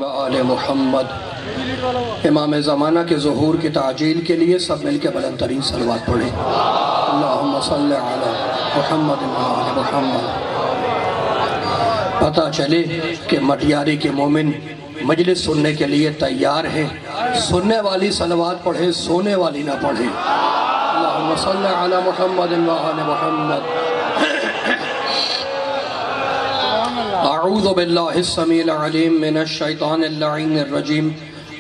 و آل محمد۔ امام زمانہ کے ظہور کی تعجیل کے لیے سب مل کے بلند ترین صلوات پڑھیں۔ اللہم صلی علی محمد و آل محمد۔ پتہ چلے کہ مٹیاری کے مومن مجلس سننے کے لیے تیار ہیں، سننے والی صلوات پڑھیں، سونے والی نہ پڑھیں۔ اللہم صلی علی محمد و آل محمد۔ اعوذ باللہ السمیع العلیم من الشیطان اللعین الرجیم،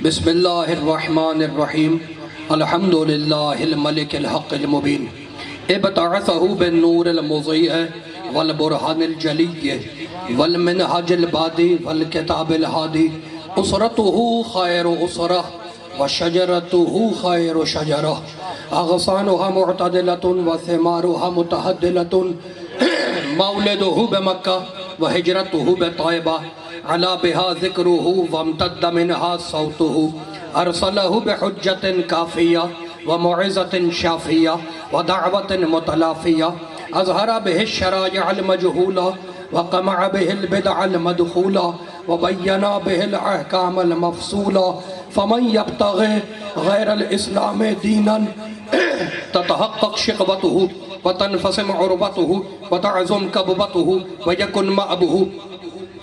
بسم اللہ الرحمن الرحیم، الحمدللہ الملک الحق المبین، ابتعثہ بالنور المضیء والبرہان الجلی والمنہج البادی والکتاب الہادی، اسرتہ خیر اسرہ وشجرتہ خیر شجرہ، اغصانہ معتدلۃ وثمارہ متحدلۃ، مولدہ بمکہ وہجرتہ بطائبہ، علا بہا ذکرہ وامتد منہا صوتہ، ارسلہ بحجت کافیہ ومعزت شافیہ ودعوت متلافیہ، اظہر بہ الشرائع المجہولہ وقمع بہ البدع المدخولہ وبین بہ الاحکام المفصولہ، فمن یبتغی غیر الاسلام دینا تتحقق شقوتہ وتنفسم عربتہ وتعظم کبوتہ ویکن مأبہ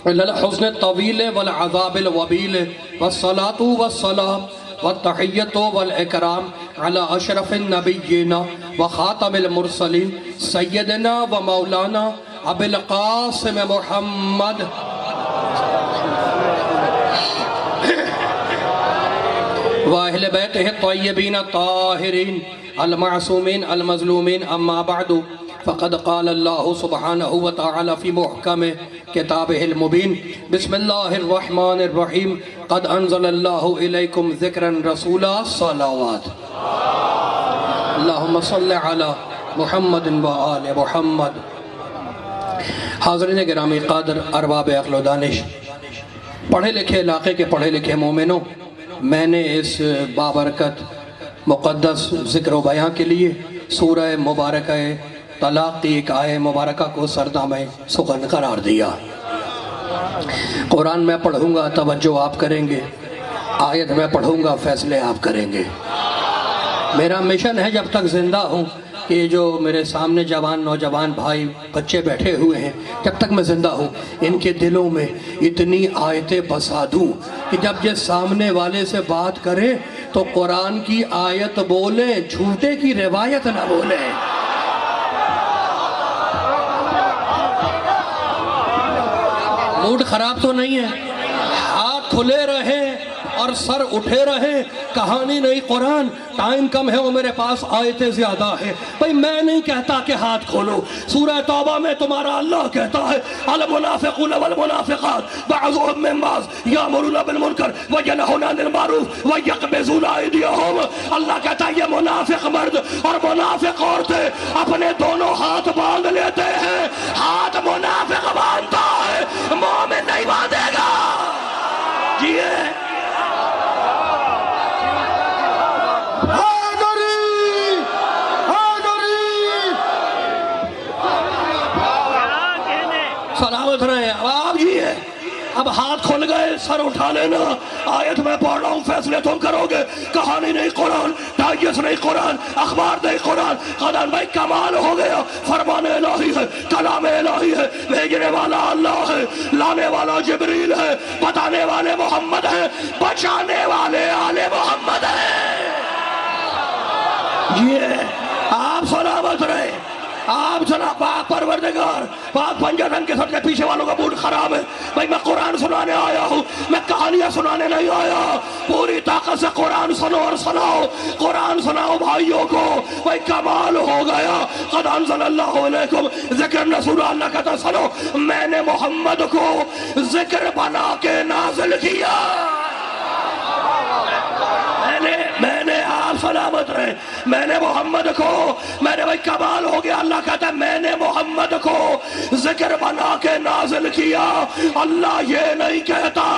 إلى الحزن الطويل والعذاب الوبيل، والصلاة والسلام والتحية والإكرام على أشرف النبيين وخاتم المرسلين سيدنا ومولانا أبي القاسم محمد وأهل بيته الطيبين الطاهرين المعصومين المظلومين، أما بعد فقد قال الله سبحانه وتعالى في محكم كتابه المبين، بسم الله الرحمن الرحيم، قد أنزل الله إليكم ذكرا رسولا، صلوات اللهم صل على محمد وآل محمد۔ حاضرین گرامی قادر، ارباب عقل و دانش، پڑھے لکھے علاقے کے پڑھے لکھے مومنوں، میں نے اس بابرکت مقدس ذکر و بیان کے لیے سورہ مبارکہ طلاق کی ایک آیہ مبارکہ کو سردامہ سخن قرار دیا۔ قرآن میں پڑھوں گا، توجہ آپ کریں گے، آیت میں پڑھوں گا، فیصلے آپ کریں گے۔ میرا مشن ہے جب تک زندہ ہوں کہ جو میرے سامنے جوان نوجوان بھائی بچے بیٹھے ہوئے ہیں، جب تک میں زندہ ہوں ان کے دلوں میں اتنی آیتیں بسا دوں کہ جب یہ سامنے والے سے بات کریں تو قرآن کی آیت بولیں، جھوٹے کی روایت نہ بولیں۔ موڈ خراب تو نہیں ہے، ہاتھ کھلے رہیں اور سر اٹھے رہیں، کہانی نہیں قرآن، ٹائم کم ہے اور میرے پاس آیتیں زیادہ ہیں۔ بھئی میں نہیں کہتا کہ ہاتھ کھولو، سورہ توبہ میں تمہارا اللہ کہتا ہے المنافقون والمنافقات بعضهم من بعض یامرون بالمنکر وینہون عن المعروف ویقبضون ایدیہم۔ اللہ کہتا ہے یہ منافق مرد اور منافق عورتیں اپنے دونوں ہاتھ باندھ لیتے ہیں۔ ہاتھ منافق باندھتا ہے، مومن نہیں باندھے گا۔ جیئے سلامت رہے، اب آپ جیئے، اب ہاتھ کھل گئے، سر اٹھا لینا۔ آیت میں پڑھ رہا ہوں، فیصلے تم کرو گے، کہانی نہیں قرآن، ڈائجسٹ نہیں قرآن، اخبار نہیں قرآن۔ قدر بھائی کمال ہو گیا، فرمان الہی ہے، کلام الہی ہے، بھیجنے والا اللہ ہے، لانے والا جبریل ہے، بتانے والے محمد ہیں، بچانے والے آل محمد ہیں۔ یہ آپ سلامت رہے، آپ جناب پاک پروردگار، پاک پنجتن کے ساتھ پیچھے والوں کا موڈ خراب ہے۔ بھائی میں قرآن سنانے آیا ہوں، میں کہانیاں سنانے نہیں آیا۔ پوری طاقت سے قرآن سنو اور سناؤ، قرآن سناؤ بھائیوں کو۔ بھائی کمال ہو گیا، قد انزل اللہ علیکم ذکر رسول، اللہ کہتا سنو میں نے محمد کو ذکر بنا کے نازل کیا۔ میں نے آپ سلامت رہے، میں نے محمد کو، میں نے بھائی کمال ہو گیا۔ اللہ کہتا ہے میں نے محمد کو ذکر بنا کے نازل کیا۔ اللہ یہ نہیں کہتا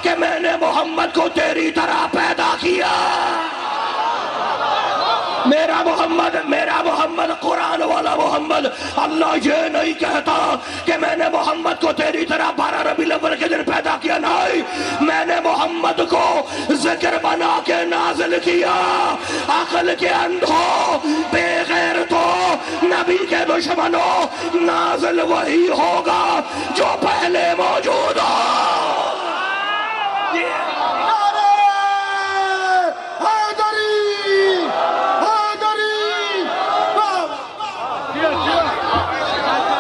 کہ میں نے محمد کو تیری طرح پیدا کیا۔ میرا محمد قرآن والا محمد، اللہ یہ نہیں کہتا کہ میں نے محمد کو تیری طرح 12 ربیع الاول کے دن پیدا کیا، نہیں، میں نے محمد کو ذکر بنا کے نازل کیا. عقل کے اندھوں، بے غیرتوں، نبی کے دشمنوں، نازل وہی ہوگا جو پہلے موجود ہو.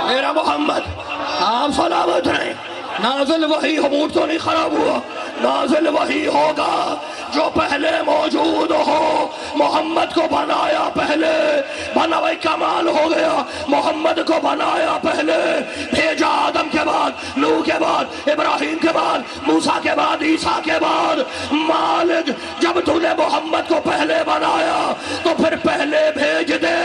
میرا محمد آپ سلامت رہیں. نازل وہی موڈ تو نہیں خراب ہوا. نازل وہی ہوگا جو پہلے موجود ہو. محمد کو بنایا پہلے، بنا وہی کمال ہو گیا. محمد کو بنایا پہلے، بھیجا آدم کے بعد، نوح کے بعد، ابراہیم کے بعد، موسیٰ کے بعد، عیسیٰ کے بعد. مالک جب تو نے محمد کو پہلے بنایا تو پھر پہلے بھیج دے.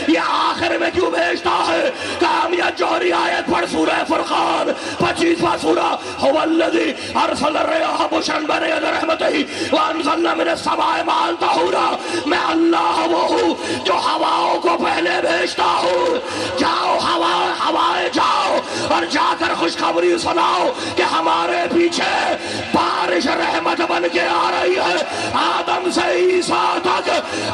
یہ آخر میں کیوں بھیجتا ہے؟ کامیہ جوہری آیت پڑھ سورہ فرقان 25واں سورہ. هو الذی ارسل الرياح بشرا بین یدی رحمتہ وانزلنا من السماء ماء طہورا. میں اللہ وہ ہوں جو ہواؤں کو پہلے بھیجتا ہوں. جاؤ ہوائیں جاؤ اور جا کر خوشخبری سناؤ کہ ہمارے پیچھے بارش رحمت بن کے آ رہی ہے. آدم سے عیسیٰ تک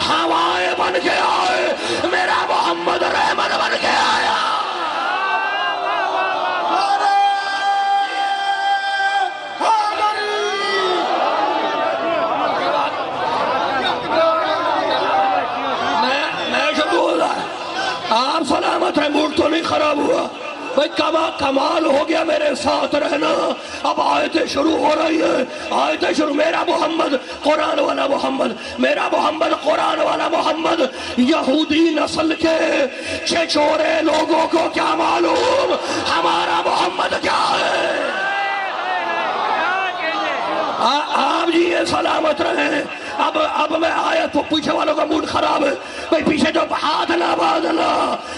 ہوائیں بن کے آئے، میرا محمد رحمت بن کے آیا. آپ سلامت ہیں، موڈ تو نہیں خراب ہوا. بھئی کمال ہو گیا میرے ساتھ رہنا. اب آیتیں شروع ہو رہی ہیں. آیتیں شروع. میرا محمد قرآن والا محمد، میرا محمد قرآن والا محمد. یہودی نسل کے چھچورے لوگوں کو کیا معلوم ہمارا محمد کیا ہے. آپ جی یہ سلامت رہیں. اب میں آیت تو پیچھے والوں کا موڈ خراب ہے. بھئی پیچھے جو ہاتھ نہ باندھنا،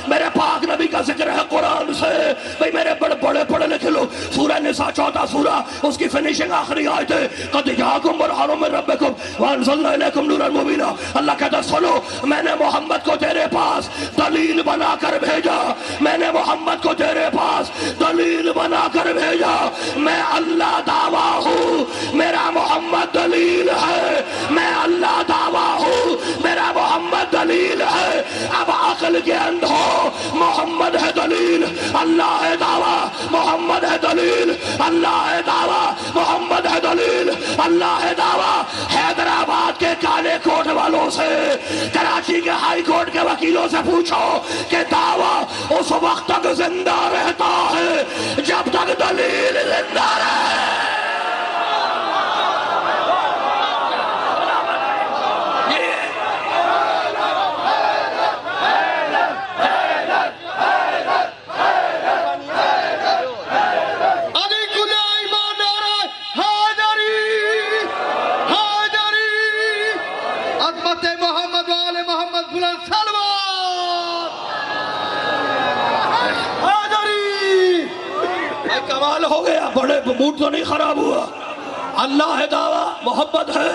میرے پاک نبی کا ذکر ہے قرآن سے. بھئی میرے بڑے پڑھے لکھے لوگ، سورہ نساء 4 سورہ، اس کی فنیشنگ آخری آیت ہے. قد جاءکم برہان من ربکم وانزلنا الیکم نورا مبینا. اللہ کہتا ہے سنو، میں نے محمد کو تیرے پاس دلیل بنا کر بھیجا. میں نے محمد کو تیرے پاس دلیل بنا کر بھیجا. میں اللہ دعویٰ ہوں میرا محمد دلیل ہے. میں اللہ دعویٰ ہوں میرا محمد دلیل ہے. اب عقل کے اندھوں، محمد ہے دلیل، اللہ ہے دعویٰ. محمد ہے دلیل، اللہ ہے دعویٰ. محمد ہے دلیل، اللہ ہے دعویٰ. حیدرآباد کے کالے کوٹ والوں سے، کراچی کے ہائی کورٹ کے وکیلوں سے پوچھو کہ دعویٰ اس وقت تک زندہ رہتا ہے جب تک دلیل زندہ رہے. کمال ہو گیا. بڑے موڈ تو نہیں خراب ہوا. اللہ ہے دعویٰ، محمد ہے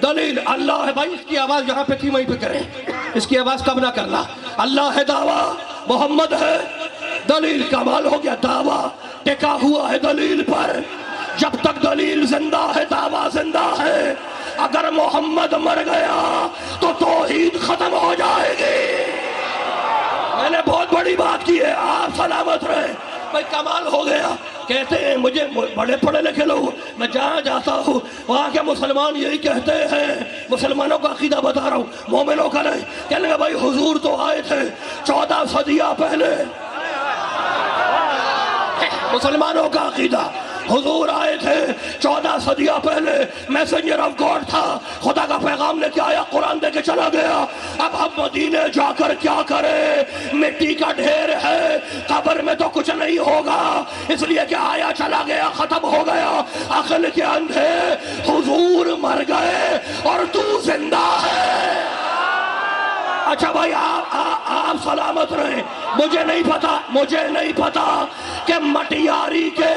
دلیل. اللہ ہے. بھائی اس کی آواز یہاں پہ تھی وہیں پہ کریں. اس کی آواز کم نہ کرنا. اللہ ہے دعویٰ، محمد ہے دلیل. کمال ہو گیا. دعویٰ ٹکا ہوا ہے دلیل پر. جب تک دلیل زندہ ہے دعویٰ زندہ ہے. اگر محمد مر گیا تو توحید ختم ہو جائے گی. میں نے بہت بڑی بات کی ہے. آپ سلامت رہیں. بھائی کمال ہو گیا. کہتے ہیں مجھے بڑے پڑھے لکھے لوگ، میں جہاں جاتا ہوں وہاں کے مسلمان یہی کہتے ہیں. مسلمانوں کا عقیدہ بتا رہا ہوں، مومنوں کا نہیں. کہنے لگا بھائی حضور تو آئے تھے 14 صدیاں پہلے. مسلمانوں کا عقیدہ، حضور آئے تھے 14 صدیاں پہلے. میسنجر آف گاڈ تھا، خدا کا پیغام لے کے آیا، قرآن دے کے چلا گیا. اب ہم مدینے جا کر کیا کریں؟ مٹی کا ڈھیر ہے، قبر میں تو کچھ نہیں ہوگا، اس لیے کہ آیا چلا گیا، ختم ہو گیا. عقل کے اندھے حضور مر گئے اور تو زندہ ہے. اچھا بھائی آپ سلامت رہیں. مجھے نہیں پتا کہ مٹیاری کے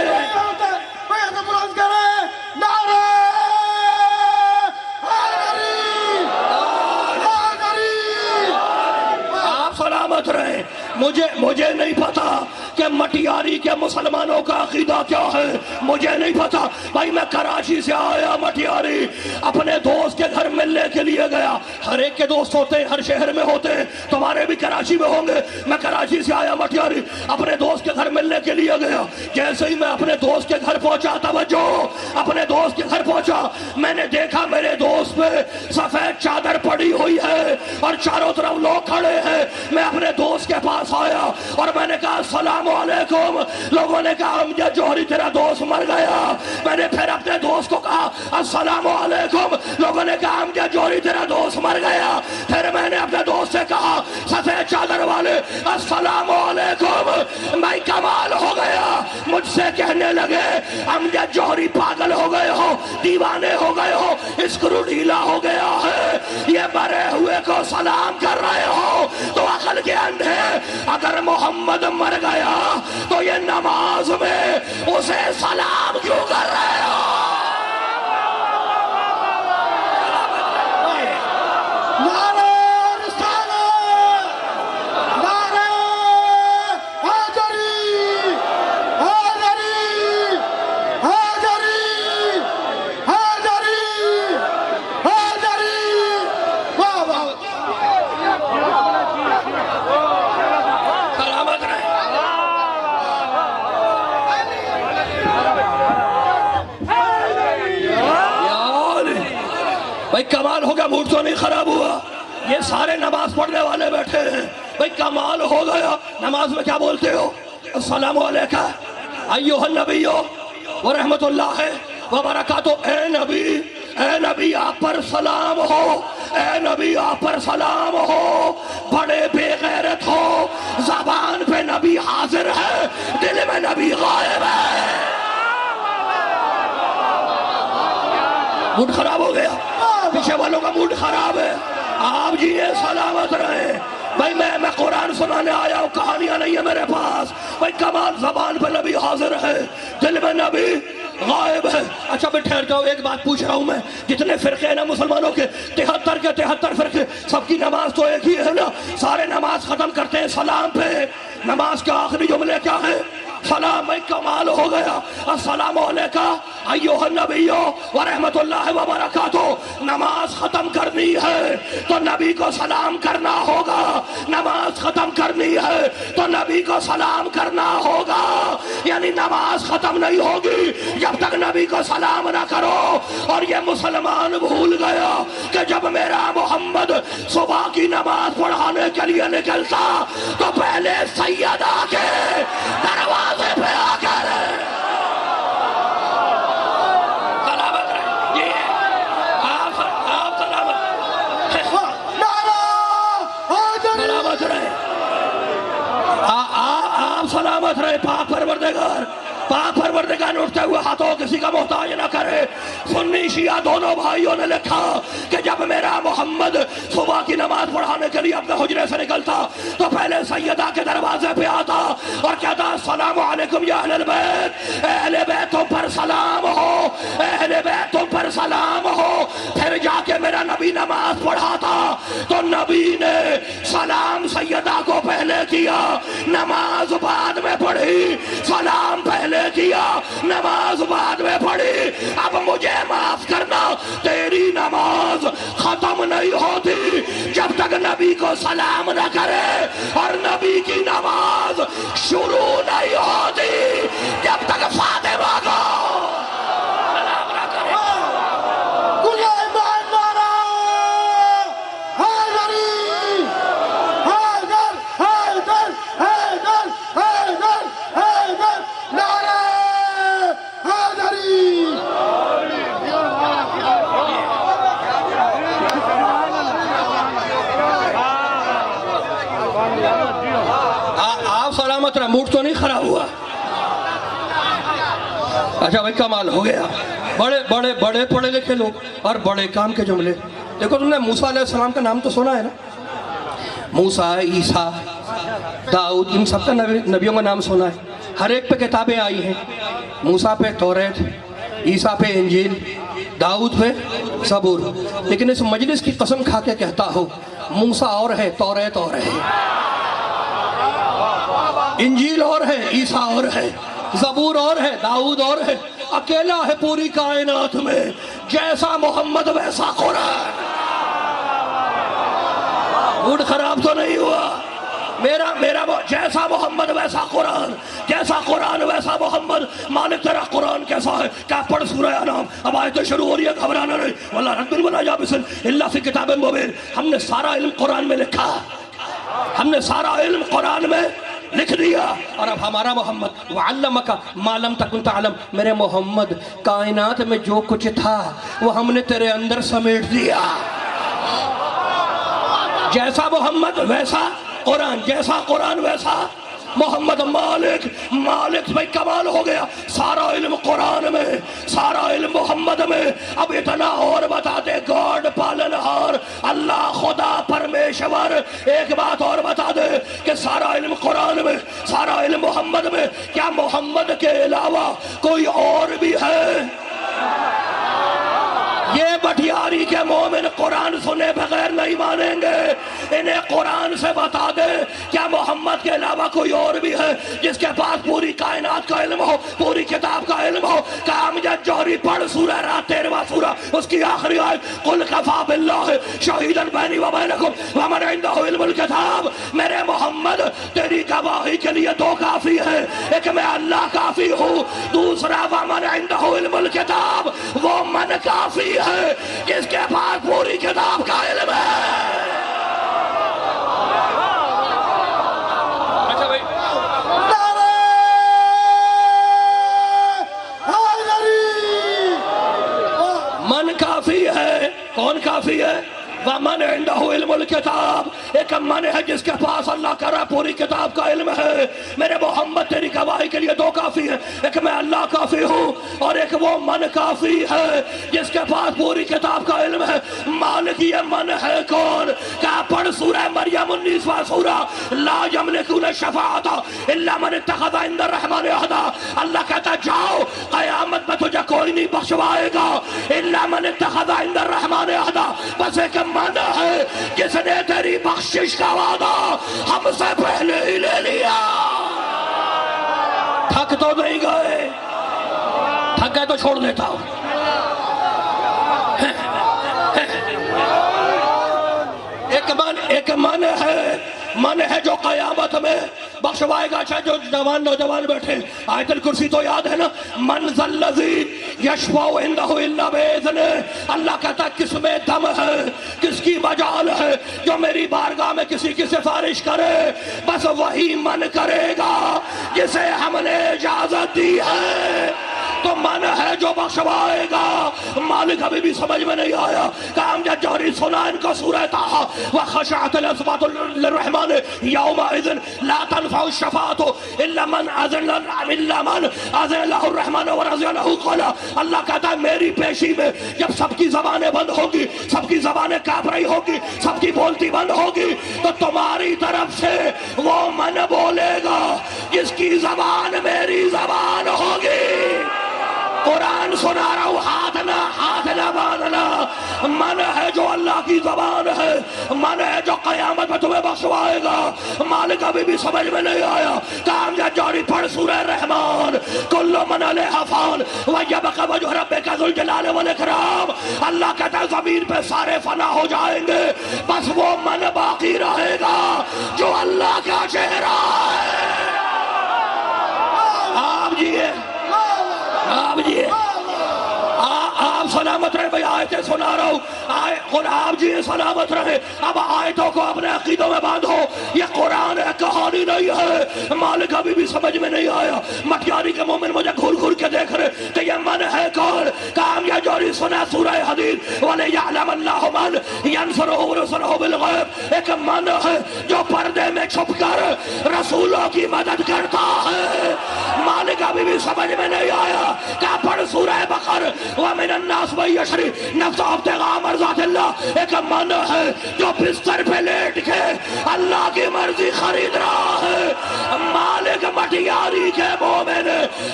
آپ سلامت رہیں. مجھے نہیں پتا کہ مٹیاری کے مسلمانوں کا عقیدہ کیا ہے، مجھے نہیں پتا بھائی. میں کراچی سے آیا مٹیاری، اپنے دوست کے گھر ملنے کے لیے گیا. ہر ایک کے دوست ہوتے ہیں، ہر شہر میں ہوتے ہیں، تمہارے بھی کراچی میں ہوں گے. میں کراچی سے آیا مٹیاری، اپنے دوست کے گھر ملنے کے لیے گیا. جیسے ہی میں اپنے دوست کے گھر پہنچا، توجہ، اپنے دوست کے گھر پہنچا، میں نے دیکھا میرے دوست پہ سفید چادر پڑی ہوئی ہے اور چاروں طرف لوگ کھڑے ہیں. میں اپنے دوست کے پاس آیا اور میں نے کہا السلام علیکم. لوگوں نے کہا امجد جوہری تیرا دوست مر گیا. میں نے پھر اپنے دوست کو کہا السلام علیکم. لوگوں نے کہا امجد جوہری تیرا دوست مر گیا. پھر میں نے اپنے دوست سے کہا سفید چادر والے السلام علیکم. میں کمال ہو گیا. مجھ سے کہنے لگے امجد جوہری پاگل ہو گئے ہو، دیوانے ہو گئے ہو، اسکرو ڈھیلا ہو گیا ہے، یہ مرے ہوئے کو سلام کر رہے ہو تو عقل کے اندھے. اگر محمد مر گیا تو یہ نماز میں اسے سلام کیوں کر رہے ہو؟ بھائی کمال ہو گیا، موڈ تو نہیں خراب ہوا. یہ سارے نماز پڑھنے والے بیٹھے ہیں. بھائی کمال ہو گیا. نماز میں کیا بولتے ہو؟ السلام علیکم ایھا النبی ورحمت اللہ وبرکاتہ. اے نبی، اے نبی آپ پر سلام ہو، اے نبی آپ پر سلام ہو. بڑے بے غیرت ہو، زبان پہ نبی حاضر ہے، دل میں نبی غائب ہے. موڈ خراب ہو گیا، پیچھے والوں کا موڈ خراب ہے. آپ جی یہ سلامت رہے. بھائی میں قرآن سنانے آیا ہوں، کہانیاں نہیں ہے میرے پاس. بھائی کمال، زبان پہ نبی حاضر ہے، دل میں نبی غائب ہے. اچھا میں ٹھہر جاؤ، ایک بات پوچھ رہا ہوں میں. جتنے فرقے ہیں نا مسلمانوں کے، 73 کے 73 فرقے، سب کی نماز تو ایک ہی ہے نا. سارے نماز ختم کرتے ہیں سلام پہ. نماز کے آخری جملے کیا ہے؟ سلام. میں کمال ہو گیا. السلام علیکم ایھا النبی ورحمت اللہ وبرکاتہ. نماز ختم کرنی ہے تو نبی کو سلام کرنا ہوگا. نماز ختم کرنی ہے تو نبی کو سلام کرنا ہوگا. یعنی نماز ختم نہیں ہوگی جب تک نبی کو سلام نہ کرو. اور یہ مسلمان بھول گیا کہ جب میرا محمد صبح کی نماز پڑھانے کے لیے نکلتا تو پہلے سیدہ کے دروازے پہ آ کر سلامت رہے. آپ سلامت رہے، آپ سلامت رہے. پاک پروردگار، پاک پروردگار اٹھتے ہوئے ہاتھوں کسی کا محتاج نہ کرے. سنی شیعہ دونوں بھائیوں نے لکھا کہ جب میرا محمد صبح کی نماز پڑھانے کے لیے اپنے حجرے سے نکلتا تو پہلے سیدہ کے دروازے پہ آتا اور کہتا السلام علیکم یا اہل البیت. اہل بیت تم پر سلام ہو، اہل بیت تم پر سلام ہو. پھر جا کے میرا نبی نماز پڑھاتا تو نبی نے سلام سیدہ کو پہلے کیا، نماز بعد میں پڑھی. سلام پہلے کیا، نماز بعد میں پڑھی. اب مجھے معاف کرنا، تیری نماز ختم نہیں ہوتی جب تک نبی کو سلام نہ کرے، اور نبی کی نماز شروع نہیں ہوتی جب تک فاطمہ کو سلام نہ کرے. سلامت رہا، موڈ تو نہیں خراب ہوا. اچھا بھائی کمال ہو گیا. بڑے بڑے بڑے پڑھے لکھے لوگ اور بڑے کام کے جملے. دیکھو تم نے موسیٰ علیہ السلام کا نام تو سنا ہے نا. موسیٰ، عیسیٰ، داؤد، ان سب کا نبیوں کا نام سنا ہے. ہر ایک پہ کتابیں آئی ہیں. موسیٰ پہ توریت، عیسیٰ پہ انجیل، داؤد پہ زبور. لیکن اس مجلس کی قسم کھا کے کہتا ہوں موسیٰ اور ہے، توریت اور ہے. انجیل اور ہے، عیسیٰ اور ہے، زبور اور ہے، داؤد اور ہے، اکیلا ہے پوری کائنات میں جیسا محمد ویسا قرآن۔ موڈ خراب تو نہیں ہوا؟ میرا جیسا محمد ویسا قرآن، جیسا قرآن ویسا محمد۔ مالک تیرا قرآن کیسا ہے؟ کیا پڑھ سورہ انعام، اب آیتیں شروع ہو رہی ہے، گھبرانا نہیں۔ واللہ رد البلا جابسن اللہ فی کتاب مبین۔ ہم نے سارا علم قرآن میں لکھا، ہم نے سارا علم قرآن میں لکھ دیا، اور اب ہمارا محمد وَعَلَّمَكَ مَا لَمْ تَكُنْ تَعْلَمْ، میرے محمد کائنات میں جو کچھ تھا وہ ہم نے تیرے اندر سمیٹ دیا۔ جیسا محمد ویسا قرآن، جیسا قرآن ویسا محمد۔ مالک بھائی کمال ہو گیا، سارا علم قرآن میں، سارا علم محمد میں۔ اب اتنا اور بتا دے، گاڈ پالنہار اللہ خدا پرمیشور، ایک بات اور بتا دے کہ سارا علم قرآن میں، سارا علم محمد میں، کیا محمد کے علاوہ کوئی اور بھی ہے؟ یہ بٹیاری کے مومن قرآن سنے بغیر نہیں مانیں گے۔ انہیں قرآن سے بتا دے کیا محمد کے علاوہ کوئی اور بھی ہے جس کے پاس پوری کائنات کا علم ہو، پوری کتاب کا علم ہو؟ کہ امجد جوہری پڑھ سورہ رات 13واں سورہ، اس کی آخری آیت قل کفا باللہ شہیدا بینی و بینکم ومن عندہ علم الکتاب۔ میرے محمد تیری گواہی کے لیے دو کافی ہے، ایک میں اللہ کافی ہوں، دوسرا ومن عندہ علم الکتاب، وہ من کافی ہے جس کے پاس پوری کتاب کا علم ہے۔ من کافی ہے، کون کافی ہے؟ وَمَنْ عِنْدَهُ عِلْمُ الْكِتَابِ، ایک من ہے جس کے پاس اللہ کا رہا پوری کتاب کا علم ہے۔ میرے محمد تیری گواہی کے لیے دو کافی ہیں، ایک میں اللہ کافی ہوں اور ایک وہ من کافی ہے جس کے پاس پوری کتاب کا علم ہے۔ مالک یہ من ہے کون؟ کیا پڑھ سورہ مریم 19واں سورہ، لا یملکون الشفاعۃ الا من اتخذ عند الرحمن عہدا۔ اللہ کہتا جاؤ قیامت میں تجھے کوئی نہیں بخشوائے گا الا من اتخذ عند الرحمن عہدا، بس ایک من ہے جس نے تیری بخشش کا وعدہ ہم سے پہلے ہی لے لیا۔ تھک تو نہیں گئے؟ تھک گئے تو چھوڑ دیتا ہوں۔ ایک من ہے جو قیامت میں بخشوائے گا، چاہے جو جوان نوجوان بیٹھے۔ آیت الکرسی تو یاد ہے نا، من ذا الذی یشفع عندہ الا باذنہ۔ اللہ کہتا کس میں دم ہے، کس کی مجال ہے جو میری بارگاہ میں کسی کی سفارش کرے، بس وہی من کرے گا جسے ہم نے اجازت دی ہے۔ تو من ہے جو بخشوائے گا۔ مالک ابھی بھی سمجھ میں نہیں آیا کہ امجد جوہری سنا ان کو سورہ طٰہٰ، وَخَشَعَتِ الْأَصْوَاتُ لِلرَّحْمَٰنِ يَوْمَئِذٍ لَا تَنفَعُ الشَّفَاعَةُ إِلَّا مَنْ أَذِنَ لَهُ الرَّحْمَٰنُ وَرَضِيَ لَهُ قَوْلًا۔ اللہ کہتا ہے میری پیشی میں جب سب کی زبانیں بند ہوگی، سب کی زبانیں کانپ رہی ہوگی، سب کی بولتی بند ہوگی، تو تمہاری طرف سے وہ من بولے گا جس کی زبان میری زبان ہوگی۔ قرآن سنا رہا ہوں، ہاتھ نہ باندھنا۔ من ہے جو اللہ کی زبان ہے، من ہے جو قیامت میں تمہیں بخشوائے گا۔ مالک ابھی بھی سمجھ میں نہیں آیا کہ امجد جوہری پڑھ سورہ رحمان، کل من علیہا فان ویبقى وجہ ربک ذو الجلال والاکرام۔ اللہ کہتا ہے زمین پہ سارے فنا ہو جائیں گے، بس وہ من باقی رہے گا جو اللہ کا چہرہ ہے۔ آپ جیے، آپ جیے، آپ سلامت رہے۔ بھئی آیتیں سنا رہا ہوں، اور آپ جی سلامت رہے۔ اب آیتوں کو اپنے عقیدوں میں باندھو، یہ قرآن ہے، کہانی نہیں ہے۔ مالک ابھی بھی سمجھ میں نہیں آیا۔ مٹیاری کے مومن مجھے گھور گھور کے دیکھ رہے کہ یہ من ہے کون؟ کام یا جوہری سنا سورہ حدید، وَلِيَعْلَمَ اللَّهُ مَنْ يَنْصُرُهُ وَرُسُلُهُ بِالْغَيْبِ۔ ایک من ہے جو پردے میں چھپ کر رسولوں کی مدد کرتا ہے۔ مالک ابھی بھی سمجھ میں نہیں آیا۔ کیا پڑھ سورہ بقر، وَمِنَ الناس من یشری نفسہ ابتغاء مرضات اللہ، ایک من ہے جو بستر پہ لیٹ کے اللہ کی مرضی خرید رہا ہے۔ مالک مٹیاری کے مومن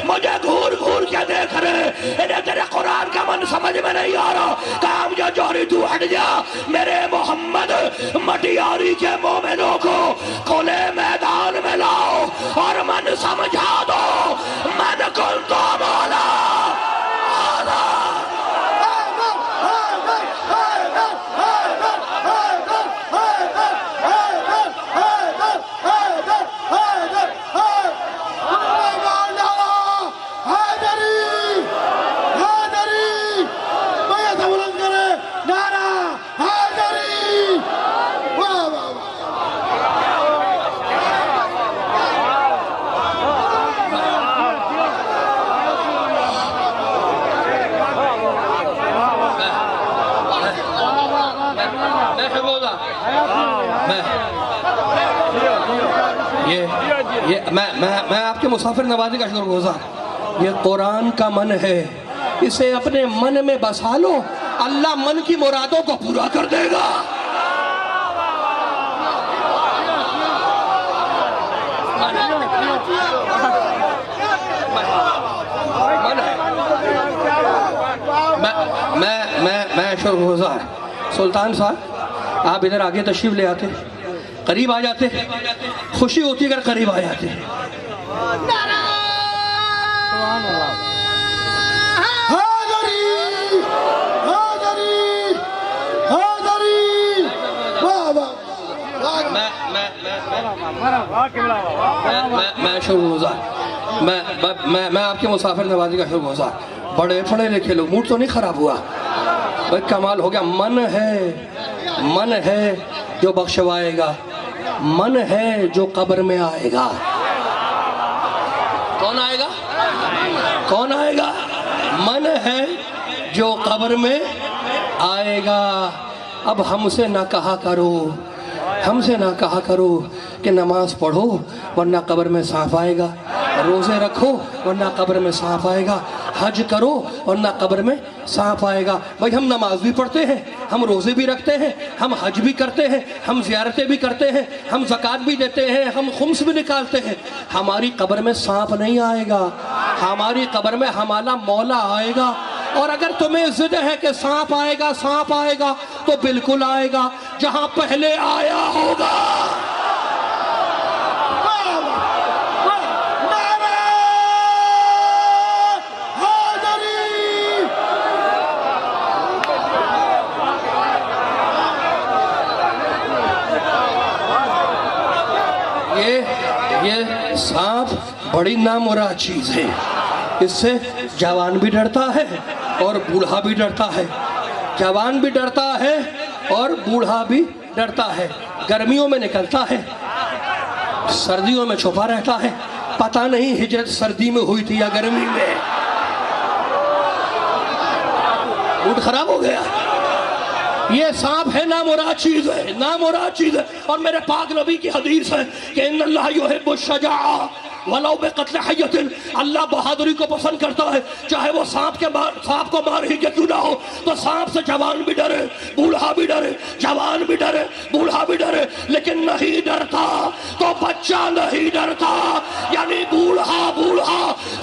مجھے گھور گھور کے دیکھ رہے، انہیں تیرے قرآن کا من سمجھ میں نہیں آ رہا، کام جو جوہری تو ہٹ جا میرے محمد، مٹیاری کے مومنوں کو کھلے میدان میں لاؤ اور من سمجھا دو، من کن تو مولا میں آپ کے مسافر نوازی کا شکر گزار۔ یہ قرآن کا من ہے، اسے اپنے من میں بسا لو، اللہ من کی مرادوں کو پورا کر دے گا۔ میں شکر گزار۔ سلطان صاحب آپ ادھر آگے تشریف لے آتے، قریب آ جاتے، خوشی ہوتی اگر قریب آ جاتے۔ میں شکر گزار، میں آپ کے مسافر نوازی کا شکر گزار۔ بڑے پڑھے لکھے لوگ، موڈ تو نہیں خراب ہوا؟ بھائی کمال ہو گیا۔ من ہے جو بخشوائے گا، من ہے جو قبر میں آئے گا۔ کون آئے گا؟ کون آئے گا؟ من ہے جو قبر میں آئے گا۔ اب ہم سے نہ کہا کرو کہ نماز پڑھو ورنہ قبر میں سانپ آئے گا، روزے رکھو ورنہ قبر میں سانپ آئے گا، حج کرو ورنہ قبر میں سانپ آئے گا۔ بھائی ہم نماز بھی پڑھتے ہیں، ہم روزے بھی رکھتے ہیں، ہم حج بھی کرتے ہیں، ہم زیارتیں بھی کرتے ہیں، ہم زکوٰۃ بھی دیتے ہیں، ہم خمس بھی نکالتے ہیں، ہماری قبر میں سانپ نہیں آئے گا، ہماری قبر میں ہمارا مولا آئے گا۔ اور اگر تمہیں ضد ہے کہ سانپ آئے گا تو بالکل آئے گا، جہاں پہلے آیا ہوگا۔ یہ سانپ بڑی نامراد چیز ہے، اس سے جوان بھی ڈرتا ہے اور بوڑھا بھی ڈرتا ہے، جوان بھی ڈرتا ہے اور بوڑھا بھی ڈرتا ہے۔ گرمیوں میں نکلتا ہے، سردیوں میں چھپا رہتا ہے، پتہ نہیں ہجرت سردی میں ہوئی تھی یا گرمی میں۔ موڈ خراب ہو گیا۔ یہ سانپ ہے، نامراد چیز ہے، نامراد چیز ہے۔ اور میرے پاک نبی کی حدیث ہے کہ ان اللہ یحب الشجاع ولو بقتل حیۃ، اللہ بہادری کو پسند کرتا ہے، چاہے وہ سانپ کو مار ہی کے کیوں نہ ہو۔ تو سانپ سے جوان بھی ڈرے، بوڑھا بھی ڈرے، جوان بھی ڈرے، بوڑھا بھی ڈرے، لیکن نہیں ڈرتا تو بچہ نہیں ڈرتا۔ یعنی بوڑھا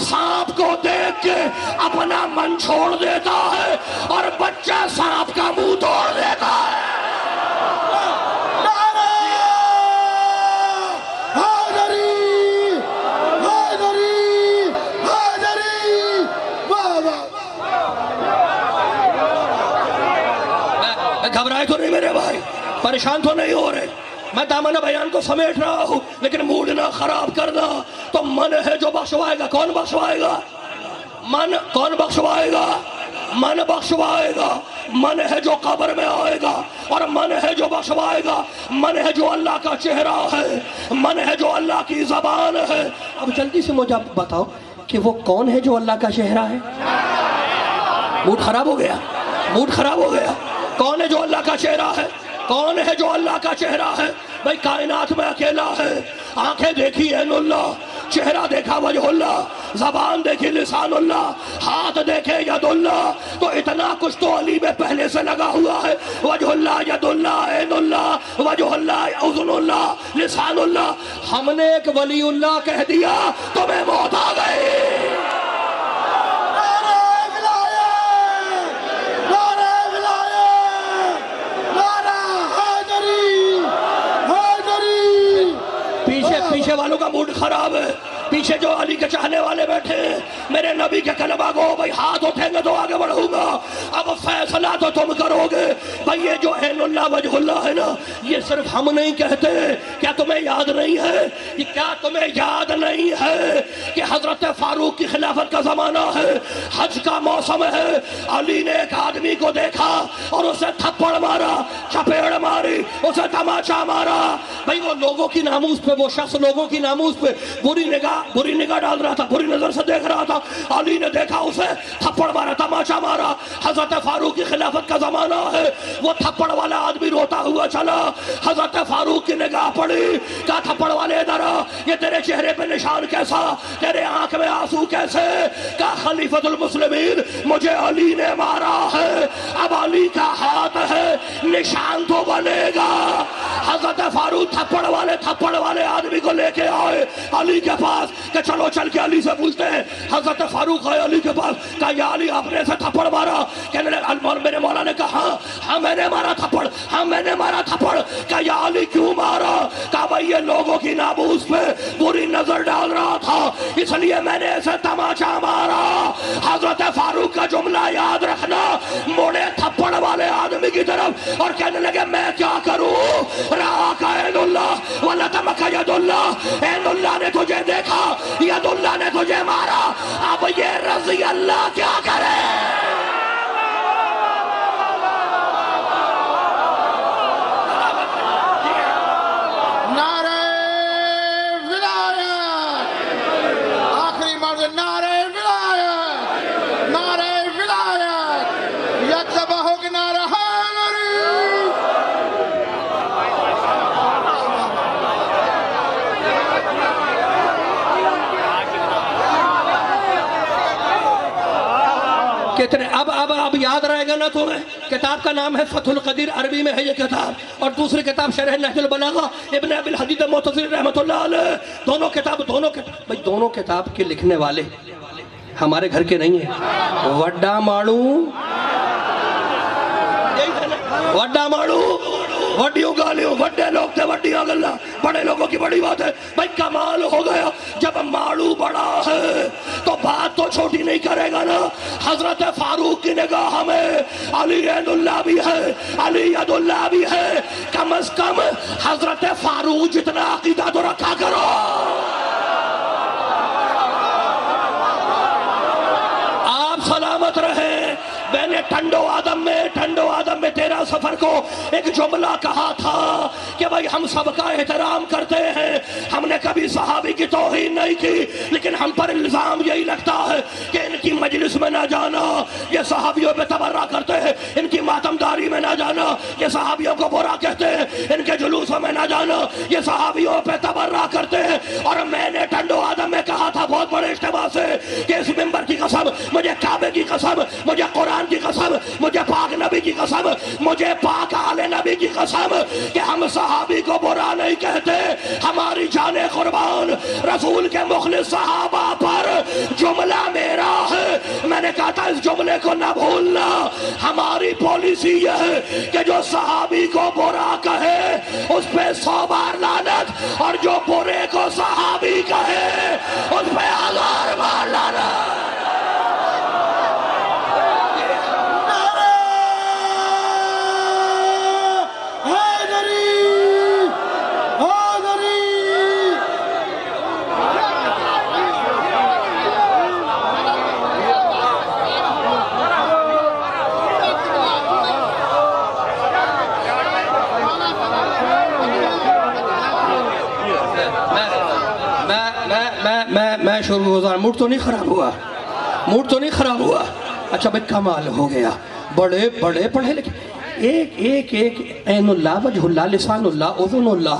سانپ کو دیکھ کے اپنا من چھوڑ دیتا ہے اور بچہ سانپ کا منہ توڑ دیتا ہے۔ گھبرائے تو نہیں میرے بھائی، پریشان تو نہیں ہو رہے، میں دامن بیان کو سمیٹ رہا ہوں، لیکن موڈ نہ خراب کرنا۔ تو من ہے جو بخشوائے گا، کون بخشوائے گا؟ کون بخشوائے گا؟ من بخشوائے گا۔ من ہے جو قبر میں آئے گا، اور من ہے جو بخشوائے گا، من ہے جو اللہ کا چہرہ ہے، من ہے جو اللہ کی زبان ہے۔ اب جلدی سے مجھے بتاؤ کہ وہ کون ہے جو اللہ کا چہرہ ہے؟ موڈ خراب ہو گیا، موڈ خراب ہو گیا۔ کون ہے جو اللہ کا چہرہ ہے؟ کون ہے جو اللہ کا چہرہ ہے؟ بھائی کائنات میں اکیلا ہے، آنکھیں دیکھی عین اللہ، چہرہ دیکھا وجہ اللہ، زبان دیکھی لسان اللہ، ہاتھ دیکھے ید اللہ، تو اتنا کچھ تو علی میں پہلے سے لگا ہوا ہے۔ وجہ اللہ، ید اللہ، عین اللہ، وجہ اللہ، اذن اللہ، لسان اللہ۔ ہم نے ایک ولی اللہ کہہ دیا تمہیں موت آ گئی۔ پیچھے والوں کا موڈ خراب ہے، پیچھے جو علی کے چاہنے والے بیٹھے ہیں، میرے نبی کے کلمہ کو بھائی ہاتھ اٹھیں گے تو آگے بڑھوں گا، اب فیصلہ تو تم کرو گے۔ بھائی یہ جو عین اللہ وجہ اللہ ہے نا، یہ صرف ہم نہیں کہتے۔ کیا تمہیں یاد نہیں ہے، کیا تمہیں یاد نہیں ہے کہ حضرت فاروق کی خلافت کا زمانہ ہے، حج کا موسم ہے، علی نے ایک آدمی کو دیکھا اور اسے تھپڑ مارا، چپیڑ ماری، اسے تماچا مارا۔ بھائی وہ لوگوں کی ناموس پہ، وہ شخص لوگوں کی ناموس پہ بری نگاہ ڈال رہا تھا، بری نظر سے دیکھ رہا تھا۔ علی نے دیکھا، اسے تھپڑ مارا، تماچا مارا۔ حضرت فاروق کی خلافت کا زمانہ ہے، وہ تھپڑ والا آدمی روتا ہوا چلا۔ حضرت فاروق کی نگاہ پڑی، کہا تھپڑ والے ادھر آ، یہ تیرے چہرے پہ نشان کیسا، تیرے آنکھ میں آنسو کیسے؟ کہا خلیفۃ المسلمین مجھے علی نے مارا ہے، اب علی کا ہاتھ ہے، نشان تو بنے گا۔ حضرت فاروق تھپڑ والے آدمی کو لے کے آئے علی کے پاس کہ چلو چل کے علی سے پوچھتے ہیں۔ حضرت فاروق آئے علی کے پاس، کہا یا علی آپ نے اسے تھپڑ مارا؟ کہنے لگے، میرے مولا نے کہا ہاں میں نے مارا تھپڑ، ہاں میں نے مارا تھپڑ۔ کہا یا علی کیوں مارا؟ کہا بھائی یہ لوگوں کی ناموس پہ بری نظر ڈال رہا تھا، اس لیے میں نے اسے تماچا مارا۔ حضرت فاروق کا جملہ یاد رکھنا، موڑے تھپڑ والے آدمی کی طرف اور کہنے لگے میں کیا کروں؟ رآک عین اللہ ولطمک ید اللہ، عین اللہ نے تجھے دیکھا، ید اللہ نے تجھے مارا، اب یہ رضی اللہ کیا کرے؟ نعرہ ولایت، آخری مرد، نعرہ ولایت، نعرہ ولایت، یکتبہ ہو کہ نعرہ حیدری۔ کتنے اب یاد رہے گا نا تمہیں؟ کتاب کا نام ہے فتح القدیر، عربی میں ہے یہ کتاب، اور دوسری کتاب شرح نہج البلاغہ ابن ابی الحدید معتزلی رحمۃ اللہ علیہ۔ دونوں کتاب کے لکھنے والے ہمارے گھر کے نہیں ہیں۔ وڈا ماڑو وڈیوں گالیوں، وڈے لوگ تھے، وڈیاں گلہ، بڑے لوگوں کی بڑی بات ہے۔ بھائی کمال ہو گیا، جب ماڑو بڑا ہے تو بات تو چھوٹی نہیں کرے گا نا۔ حضرت فاروق کی نگاہ میں علی عین اللہ بھی ہے، علی ید اللہ بھی ہے، کم از کم حضرت فاروق جتنا عقیدہ تو رکھا کرو۔ آپ سلامت رہیں۔ میں نے ٹھنڈو آدم میں تیرا سفر کو ایک جملہ کہا تھا کہ بھائی ہم سب کا احترام کرتے ہیں، ہم نے کبھی صحابی کی توہین نہیں کی، لیکن ہم پر الزام یہی لگتا ہے کہ ان کی مجلس میں نہ جانا، یہ صحابیوں پہ تبرہ کرتے ہیں، ان کی ماتمداری میں نہ جانا، یہ صحابیوں کو برا کہتے ہیں، ان کے جلوسوں میں نہ جانا، یہ صحابیوں پہ تبرہ کرتے ہیں۔ اور میں نے ٹھنڈو آدم میں کہا تھا بہت بڑے اجتماع سے کہ اس منبر کی قسم، مجھے کعبے کی قسم، مجھے قرآن کی قسم، مجھے پاک نبی کی قسم، مجھے پاک آل نبی کی قسم کہ ہم صحابی کو برا نہیں کہتے، ہماری جان قربان رسول کے مخلص صحابہ پر جملہ میرا ہے۔ میں نے کہا تھا اس جملے کو نہ بھولنا، ہماری پالیسی یہ ہے کہ جو صحابی کو برا کہے اس پہ 100 بار لعنت، اور جو برے کو صحابی کہے اس پہ 1000 بار لعنت۔ میں شروع گزار، موڈ تو نہیں خراب ہوا، اچھا بھائی کمال ہو گیا، بڑے پڑھے لکھے، ایک عین اللہ وجہ اللہ لسان اللہ اذن اللہ،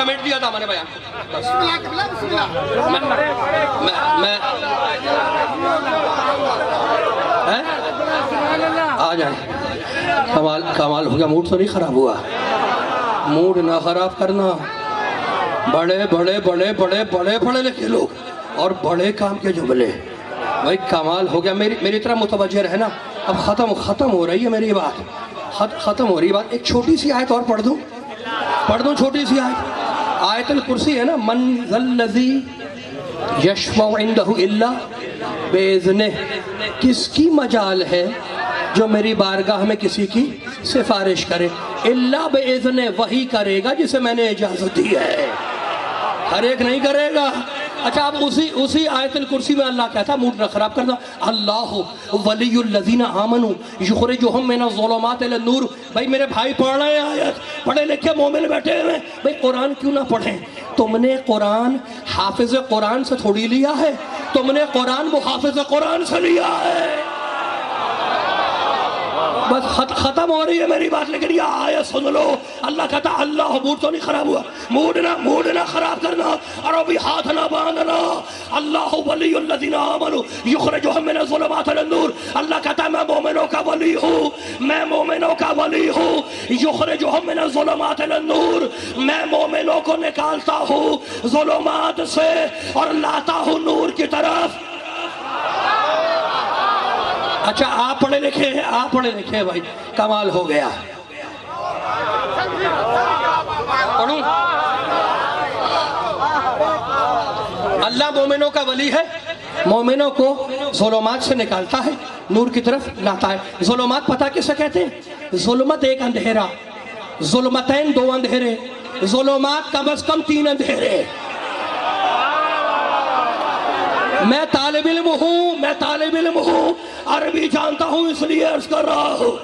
سمیٹ دیا تھا میں نے بیان کو بس بسم اللہ قبلہ بسم اللہ میں آ جائیں کمال ہو گیا موڈ تو نہیں خراب ہوا موڈ نہ خراب کرنا بڑے بڑے بڑے بڑے بڑے پڑھے لکھے لوگ اور بڑے کام کے جملے بھائی کمال ہو گیا میری طرح متوجہ رہنا اب ختم ہو رہی ہے میری بات ختم ہو رہی بات ایک چھوٹی سی آیت اور پڑھ دوں چھوٹی سی آیت الکرسی ہے نا من ذا الذی یشفع عندہ الا باذنہ کس کی مجال ہے جو میری بارگاہ میں کسی کی سفارش کرے الا باذنہ وہی کرے گا جسے میں نے اجازت دی ہے ہر ایک نہیں کرے گا اچھا اب اسی آیت الکرسی میں اللہ کہتا موڈ نہ خراب کرنا اللہ ولی الذین آمنوا یخرجہم من الظلمات الی النور بھائی میرے بھائی پڑھ رہے ہیں آیت پڑھے لکھے مومن بیٹھے ہوئے بھائی قرآن کیوں نہ پڑھیں تم نے قرآن حافظ قرآن سے تھوڑی لیا ہے تم نے قرآن محافظ قرآن سے لیا ہے بس ختم ہو رہی ہے میری بات لیکن یہ آیت سن لو اللہ کہتا اللہ موڈ تو نہیں خراب ہوا موڈ نہ خراب کرنا اور ابھی ہاتھ نہ باندھنا اللہ ولی الذین آمنوا یخرجہم من الظلمات الی النور اللہ کہتا ہے میں مومنوں کا ولی ہوں یخرجہم من الظلمات الی النور میں مومنوں کو نکالتا ہوں ظلمات سے اور لاتا ہوں نور کی طرف اچھا آپ پڑھے لکھے بھائی کمال ہو گیا پڑھوں اللہ مومنوں کا ولی ہے مومنوں کو ظلمات سے نکالتا ہے نور کی طرف لاتا ہے ظلمات پتہ کسے کہتے ہیں ظلمت ایک اندھیرا ظلمتین دو اندھیرے ظلمات کم از کم تین اندھیرے میں طالب علم ہوں عربی جانتا ہوں اس لیے عرض کر رہا ہوں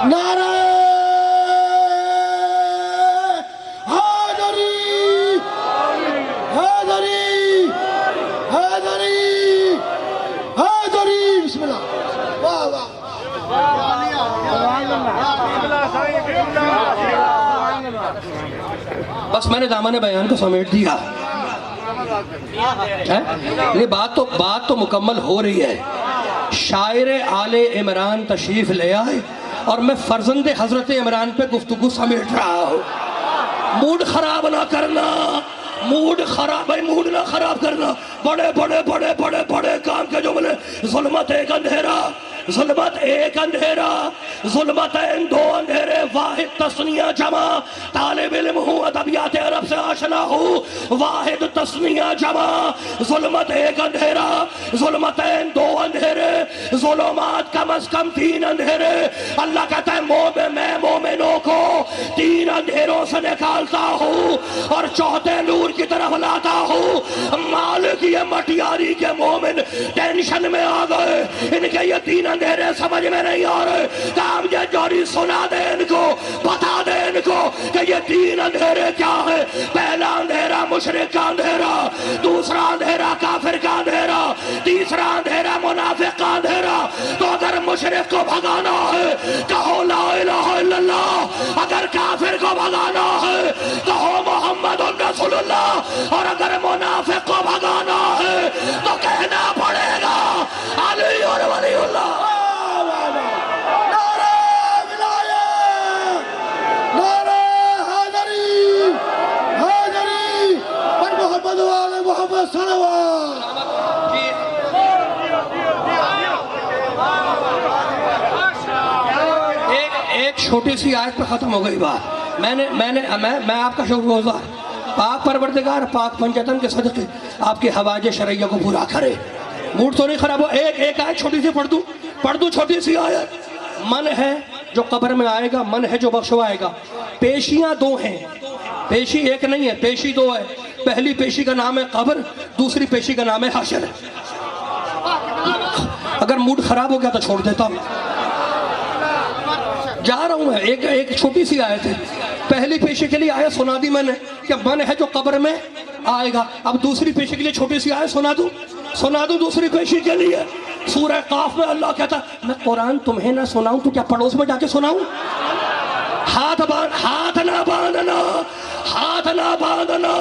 نعرہ حیدری حیدری حیدری حیدری بسم اللہ واہ واہ بس میں نے دامن بیان کو سمیٹ دیا یہ بات تو مکمل ہو رہی ہے شاعر آل عمران تشریف لے آئے اور میں فرزند حضرت عمران پہ گفتگو سمیٹ رہا ہوں موڈ خراب نہ کرنا موڈ نہ خراب کرنا بڑے بڑے بڑے بڑے بڑے کام کے جملے ظلمت ایک اندھیرا ظلمتین دو اندھیرے واحد تثنیہ جمع طالب علم ہوں ادبیات عرب سے آشنا ہوں واحد تثنیہ جمع ظلمت ایک اندھیرا ظلمتین دو اندھیرے ظلمات کم از کم تین اندھیرے اللہ کہتا ہے میں مومنوں کو تین اندھیروں سے نکالتا ہوں اور چوتھے نور کی طرف لاتا ہوں مالک یہ مٹیاری کے مومن ٹینشن میں آ گئے ان کے یہ تین اندھیرے سمجھ میں نہیں آ رہے کام یہ جوری سنا دے ان کو بتا دے ان کو کہ یہ تین اندھیرے کیا ہے پہلا اندھیرا مشرک کا اندھیرا دوسرا اندھیرا کافر کا اندھیرا تیسرا اندھیرا منافق کا اندھیرا تو اگر مشرک کو بھگانا ہے کہو لا الہ الا اللہ اگر کافر کو بھگانا ہے کہو محمد رسول اللہ اور اگر منافق کو بھگانا ہے تو کہنا پڑے گا علی اور ولی اللہ محمد صلوات ایک چھوٹی سی آیت پہ ختم ہو گئی بات میں آپ کا شکر گزار پاک پروردگار پاک پنجتن کے صدقے آپ کے حوائج شرعیہ کو پورا کرے موڈ تو نہیں خراب ہو ایک آیت چھوٹی سی پڑھ دوں چھوٹی سی آیت من ہے جو قبر میں آئے گا من ہے جو بخشوائے گا پیشیاں دو ہیں پیشی ایک نہیں ہے پیشی دو ہے پہلی پیشی کا نام ہے قبر دوسری پیشی کا نام ہے حشر اگر موڈ خراب ہو گیا تو چھوڑ دیتا ہوں جا رہا ہوں میں ایک چھوٹی سی آیت ہے پہلی پیشی کے لیے آیت سنا دی میں نے کہ من ہے جو قبر میں آئے گا اب دوسری پیشی کے لیے چھوٹی سی آیت سنا دوں سنا دوں دوسری کوشش کے لیے؟ سورہ قاف میں اللہ کہتا ہے میں قرآن تمہیں نہ سناؤں تو کیا پڑوس میں جا کے سناؤں؟ ہاتھ نہ باندھنا، ہاتھ نہ باندھنا،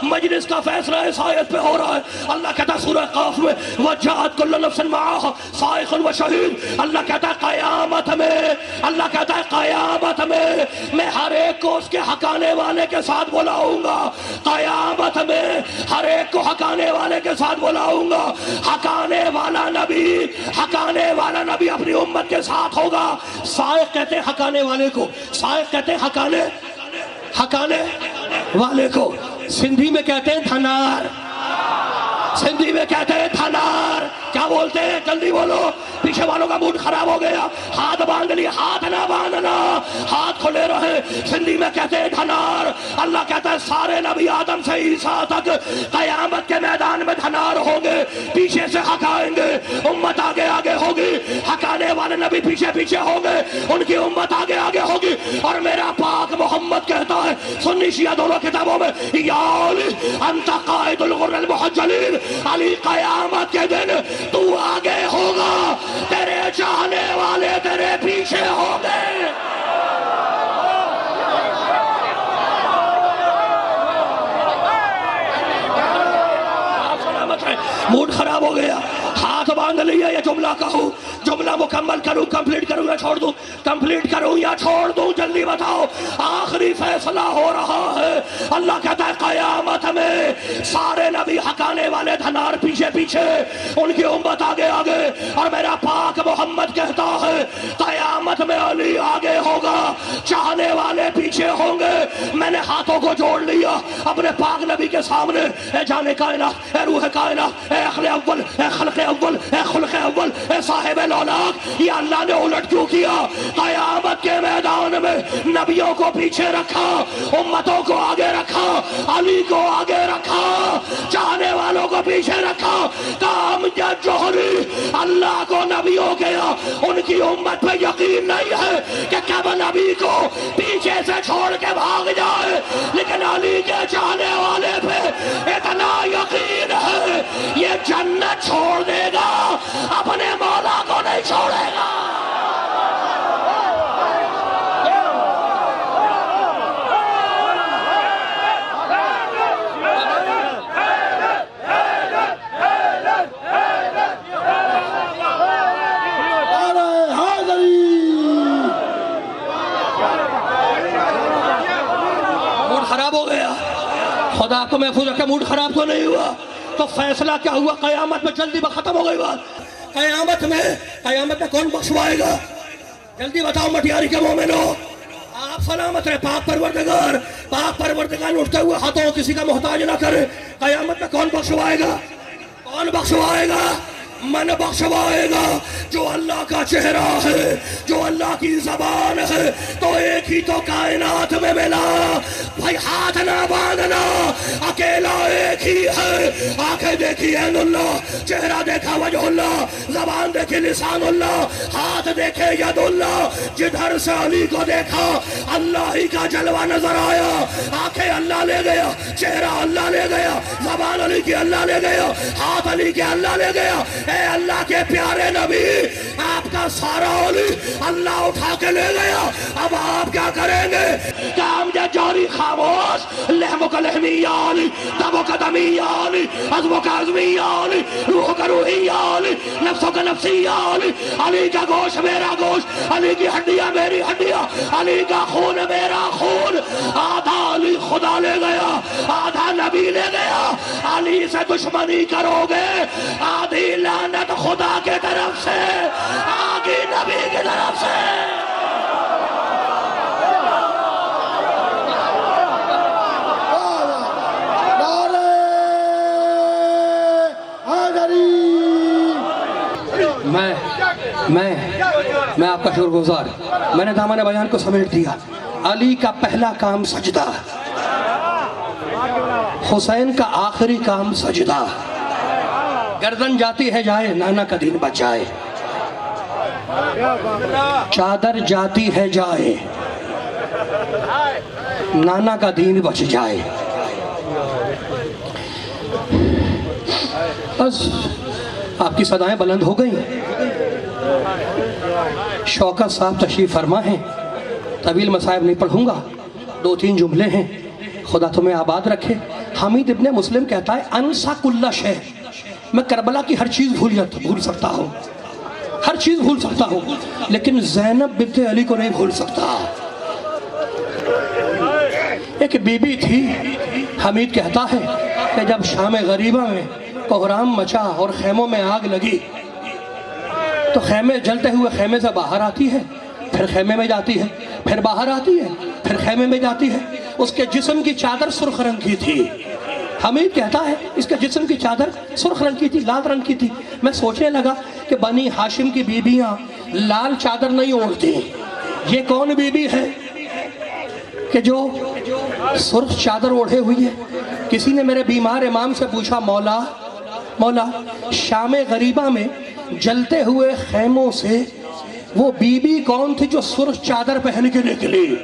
مجلس کا فیصلہ اس آیت پہ ہو رہا ہے۔ اللہ کہتا ہے سورہ قاف میں وَجَاءَتْ كُلُّ نَفْسٍ مَعَهَا سَائِقٌ وَشَهِيدٌ، اللہ کہتا ہے قیامت میں، اللہ کہتا ہے قیامت میں ہر ایک کو اس کے حقانے والے کے ساتھ بلاؤں گا، قیامت میں ہر ایک کو حقانے والے کے ساتھ بلاؤں گا۔ حقانے والا نبی اپنی امت کے ساتھ ہوگا۔ سائق کہتے ہیں حقانے والے کو، سائق کہتے ہیں حقانے والے کو، سندھی میں کہتے ہیں تھنار، سندھی میں کہتے ہیں تھنار۔ کیا بولتے ہیں؟ جلدی بولو، پیچھے والوں کا موڈ خراب ہو گیا۔ ہاتھ باندھ لیے، ہاتھ نہ باندھنا، ہاتھ کھلے رہے۔ سندھی میں کہتے ہیں دھنار۔ اللہ کہتا ہے سارے نبی آدم سے عیسیٰ تک قیامت کے میدان میں دھنار ہوں گے، پیچھے سے حق آئیں گے، امت آگے آگے ہوگی، حقانے والے نبی پیچھے پیچھے ہوں گے، ان کی امت آگے آگے ہوگی۔ اور میرا پاک محمد کہتا ہے سنی شیعہ دونوں کتابوں میں یا علی انت قائد الغر المحجلین، علی قیامت کے دن تو آگے ہوگا، تیرے چاہنے والے تیرے پیچھے ہوں گے۔ موڈ خراب ہو گیا، ہاتھ باندھ لیا، یہ جملہ کہوں، جملہ مکمل کروں، کمپلیٹ کروں یا چھوڑ دوں؟ کمپلیٹ کروں یا چھوڑ دوں؟ جلدی بتاؤ، آخری فیصلہ ہو رہا ہے۔ اللہ کہتا ہے قیامت میں سارے نبی حقانے والے دھنار پیچھے پیچھے، ان کی امت آگے آگے، اور میرا پاک محمد کہتا ہے قیامت میں علی آگے ہوگا، چاہنے والے پیچھے ہوں گے۔ میں نے ہاتھوں کو جوڑ لیا اپنے پاک نبی کے سامنے، اے جان کائنات، اے روح کائنات، اے عقل اول، اے خلق اول، اے خلق اول، اے صاحب الاولاق، یہ اللہ نے الٹ کیوں کیا؟ قیامت کے میدان میں نبیوں کو پیچھے رکھا، امتوں کو آگے رکھا، علی کو آگے رکھا، چاہنے والوں کو پیچھے رکھا۔ کام یا جوہری اللہ کو نبیوں کے ان کی امت پہ یقین نہیں ہے کہ کب نبی کو پیچھے سے چھوڑ کے بھاگ جائے، لیکن علی کے چاہنے والے پہ اتنا یقین ہے یہ جنت چھوڑ دے گا، اپنے مولا کو نہیں چھوڑے گا۔ موڈ خراب ہو گیا، خدا کو محفوظ رکھے، موڈ خراب تو نہیں ہوا؟ تو فیصلہ کیا ہوا؟ قیامت میں جلدی ختم ہو گئی بات۔ قیامت میں کون بخشوائے گا؟ جلدی بتاؤ مٹیاری کے مومنو، آپ سلامت رہے۔ پاک پروردگار اٹھتے ہوئے ہاتھوں کسی کا محتاج نہ کرے۔ قیامت میں کون بخشوائے گا؟ کون بخشوائے گا؟ من بخشوائے گا جو اللہ کا چہرہ ہے، جو اللہ کی زبان ہے۔ تو ایک ہی تو کائنات میں ملا بھائی، ہاتھ نہ باندھنا، اکیلا ایک ہی ہے۔ آنکھیں دیکھی عین اللہ، چہرہ دیکھا وجہ اللہ، زبان دیکھی لسان اللہ، ہاتھ دیکھے ید اللہ۔ جدھر سے علی کو دیکھا اللہ ہی کا جلوہ نظر آیا۔ آنکھیں اللہ لے گیا، چہرہ اللہ لے گیا، زبان علی کی اللہ لے گیا، ہاتھ علی کے اللہ لے گیا۔ اے اللہ کے پیارے نبی، آپ کا سارا علی اللہ اٹھا کے لے گیا، اب آپ کیا کریں گے؟ کام یا جاری خاموش، لحم کا لحمی یا علی، دم کا دمی یا علی، عظم کا عظمی یا علی، روح کا روحی یا علی، نفس کا نفسی یا علی، علی کا گوشت میرا گوشت، علی کی ہڈیاں میری ہڈیاں، علی کا خون میرا خون۔ آدھا علی خدا لے گیا، آدھا نبی لے گیا۔ علی سے دشمنی کرو گے، آدھی لعنت خدا کے طرف سے، آگے نبی کی طرف سے۔ میں آپ کا شکر گزار، میں نے دامن بیان کو سمیٹ دیا۔ علی کا پہلا کام سجدہ، حسین کا آخری کام سجدہ۔ گردن جاتی ہے جائے، نانا کا دین بچائے، چادر جاتی ہے جائے، نانا کا دین بچ جائے۔ بس آپ کی صدائیں بلند ہو گئیں. شوکت صاحب تشریف فرما ہیں. طویل مصائب نہیں پڑھوں گا, 2-3 جملے ہیں. خدا تمہیں آباد رکھے. حمید ابن مسلم کہتا ہے انسا کل شے, میں کربلا کی ہر چیز بھول سکتا ہوں, ہر چیز بھول سکتا ہوں, لیکن زینب بنت علی کو نہیں بھول سکتا. ایک بی بی تھی, حمید کہتا ہے کہ جب شام غریبہ میں کوہرام مچا اور خیموں میں آگ لگی تو خیمے جلتے ہوئے خیمے سے باہر آتی ہے, پھر خیمے میں جاتی ہے, پھر باہر آتی ہے, پھر خیمے میں جاتی ہے. اس کے جسم کی چادر سرخ رنگ کی تھی. حمید کہتا ہے اس کے جسم کی چادر سرخ رنگ کی تھی, لال رنگ کی تھی. میں سوچنے لگا کہ بنی ہاشم کی بیویاں لال چادر نہیں اوڑھتی, یہ کون بی بی ہے کہ جو سرخ چادر اوڑھے ہوئی ہے؟ کسی نے میرے بیمار امام سے پوچھا, مولا شام غریبہ میں جلتے ہوئے خیموں سے وہ بی بی کون تھی جو سرخ چادر پہن کے نکلی؟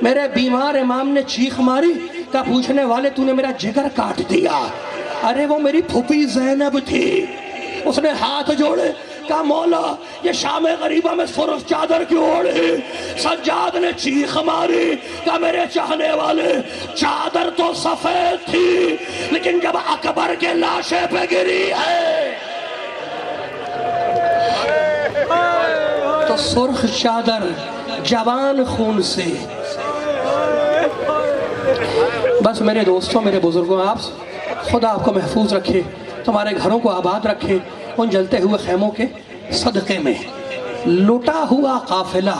میرے بیمار امام نے چیخ ماری, کہا پوچھنے والے تو نے میرا جگر کاٹ دیا. ارے وہ میری پھوپھی زینب تھی. اس نے ہاتھ جوڑے, کہا مولا یہ شام غریبہ میں سرخ چادر کیوں اوڑھی؟ سجاد نے چیخ ماری, کہا میرے چاہنے والے چادر تو سفید تھی, لیکن جب اکبر کے لاشے پہ گری ہے تو سرخ چادر جوان خون سے. بس میرے دوستوں, میرے بزرگوں, آپ خدا آپ کو محفوظ رکھے, تمہارے گھروں کو آباد رکھے. ان جلتے ہوئے خیموں کے صدقے میں لٹا ہوا قافلہ